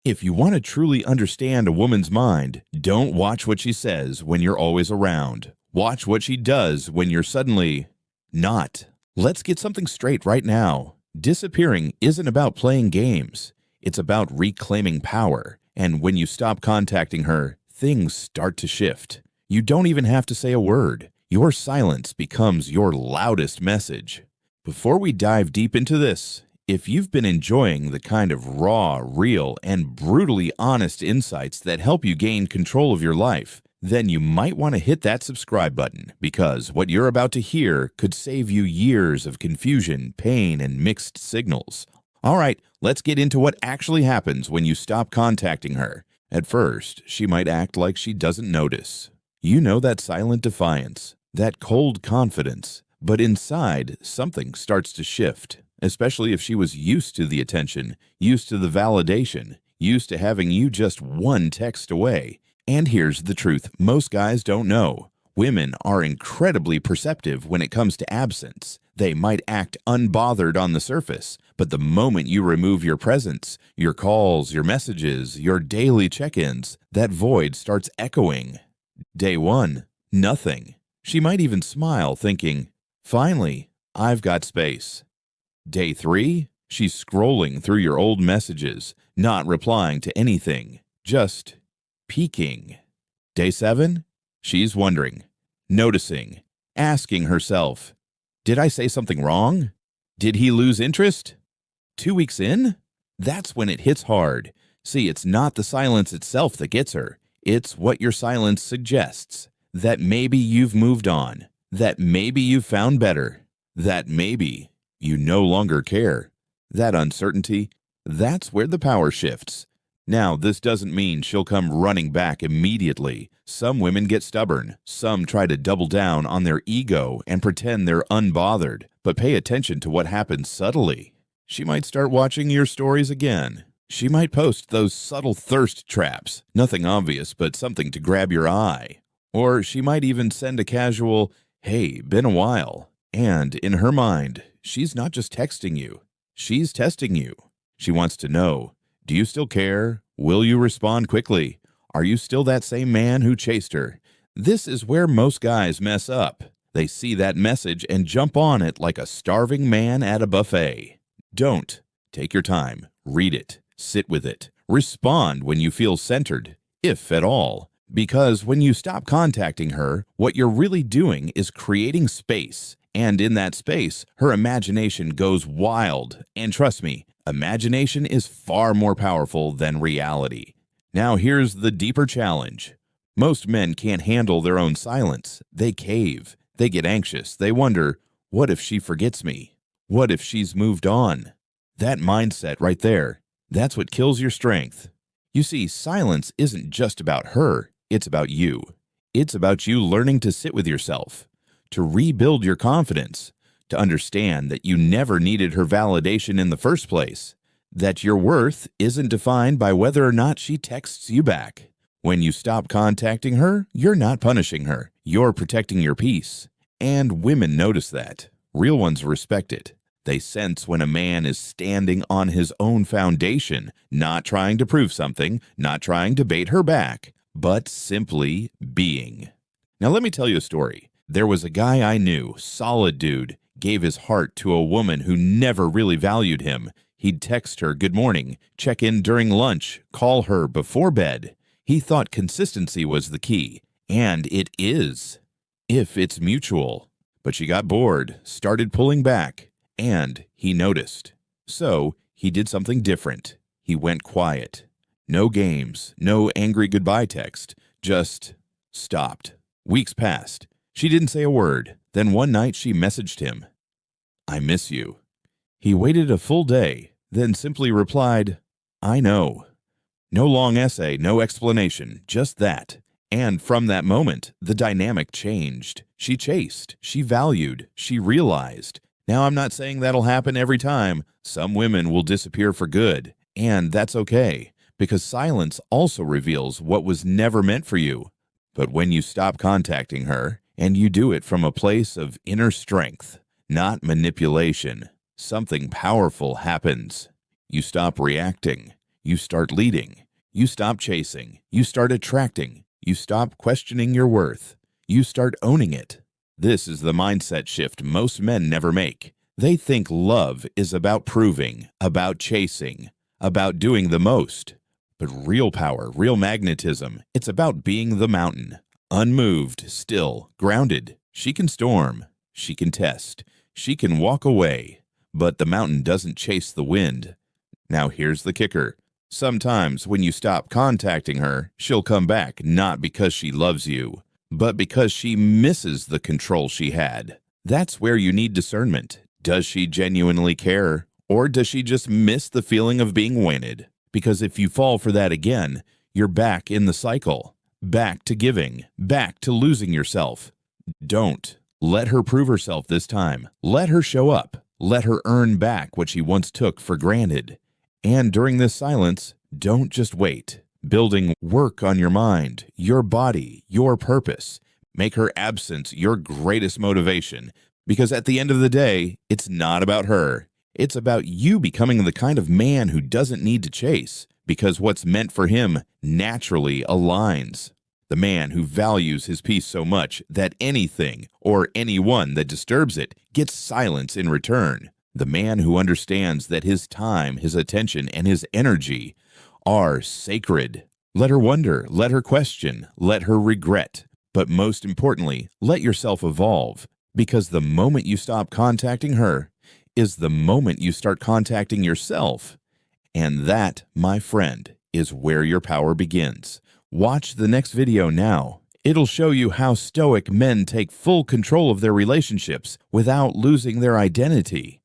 If you want to truly understand a woman's mind, don't watch what she says when you're always around. Watch what she does when you're suddenly not. Let's get something straight right now. Disappearing isn't about playing games. It's about reclaiming power. And when you stop contacting her, things start to shift. You don't even have to say a word. Your silence becomes your loudest message. Before we dive deep into this, if you've been enjoying the kind of raw, real, and brutally honest insights that help you gain control of your life, then you might want to hit that subscribe button, because what you're about to hear could save you years of confusion, pain, and mixed signals. All right, let's get into what actually happens when you stop contacting her. At first, she might act like she doesn't notice. You know, that silent defiance, that cold confidence, but inside, something starts to shift. Especially if she was used to the attention, used to the validation, used to having you just one text away. And here's the truth most guys don't know. Women are incredibly perceptive when it comes to absence. They might act unbothered on the surface, but the moment you remove your presence, your calls, your messages, your daily check-ins, that void starts echoing. Day 1, nothing. She might even smile, thinking, "Finally, I've got space." Day 3, she's scrolling through your old messages, not replying to anything, just peeking. Day 7, she's wondering, noticing, asking herself, "Did I say something wrong? Did he lose interest?" 2 weeks in? That's when it hits hard. See, it's not the silence itself that gets her. It's what your silence suggests. That maybe you've moved on. That maybe you've found better. That maybe you no longer care. That uncertainty, that's where the power shifts. Now, this doesn't mean she'll come running back immediately. Some women get stubborn. Some try to double down on their ego and pretend they're unbothered. But pay attention to what happens subtly. She might start watching your stories again. She might post those subtle thirst traps. Nothing obvious, but something to grab your eye. Or she might even send a casual, "Hey, been a while." And in her mind, she's not just texting you. She's testing you. She wants to know, do you still care? Will you respond quickly? Are you still that same man who chased her? This is where most guys mess up. They see that message and jump on it like a starving man at a buffet. Don't. Take your time. Read it. Sit with it. Respond when you feel centered, if at all. Because when you stop contacting her, what you're really doing is creating space. And in that space, her imagination goes wild. And trust me, imagination is far more powerful than reality. Now here's the deeper challenge. Most men can't handle their own silence. They cave. They get anxious. They wonder, what if she forgets me? What if she's moved on? That mindset right there, that's what kills your strength. You see, silence isn't just about her. It's about you. It's about you learning to sit with yourself, to rebuild your confidence, to understand that you never needed her validation in the first place, that your worth isn't defined by whether or not she texts you back. When you stop contacting her, you're not punishing her. You're protecting your peace. And women notice that. Real ones respect it. They sense when a man is standing on his own foundation, not trying to prove something, not trying to bait her back, but simply being. Now let me tell you a story. There was a guy I knew, solid dude, gave his heart to a woman who never really valued him. He'd text her good morning, check in during lunch, call her before bed. He thought consistency was the key, and it is, if it's mutual. But she got bored, started pulling back, and he noticed. So he did something different. He went quiet. No games, no angry goodbye text, just stopped. Weeks passed. She didn't say a word. Then one night she messaged him, "I miss you." He waited a full day, then simply replied, "I know." No long essay, no explanation, just that. And from that moment, the dynamic changed. She chased, she valued, she realized. Now, I'm not saying that'll happen every time. Some women will disappear for good, and that's okay, because silence also reveals what was never meant for you. But when you stop contacting her, and you do it from a place of inner strength, not manipulation, something powerful happens. You stop reacting. You start leading. You stop chasing. You start attracting. You stop questioning your worth. You start owning it. This is the mindset shift most men never make. They think love is about proving, about chasing, about doing the most. But real power, real magnetism, it's about being the mountain. Unmoved, still, grounded. She can storm. She can test. She can walk away. But the mountain doesn't chase the wind. Now here's the kicker. Sometimes when you stop contacting her, she'll come back not because she loves you, but because she misses the control she had. That's where you need discernment. Does she genuinely care, or does she just miss the feeling of being wanted? Because if you fall for that again, you're back in the cycle, back to giving, back to losing yourself. Don't. Let her prove herself this time. Let her show up. Let her earn back what she once took for granted. And during this silence, don't just wait. Building work on your mind, your body, your purpose. Make her absence your greatest motivation. Because at the end of the day, it's not about her. It's about you becoming the kind of man who doesn't need to chase, because what's meant for him naturally aligns. The man who values his peace so much that anything or anyone that disturbs it gets silence in return. The man who understands that his time, his attention, and his energy are sacred. Let her wonder, let her question, let her regret. But most importantly, let yourself evolve. Because the moment you stop contacting her is the moment you start contacting yourself. And that, my friend, is where your power begins. Watch the next video now. It'll show you how Stoic men take full control of their relationships without losing their identity.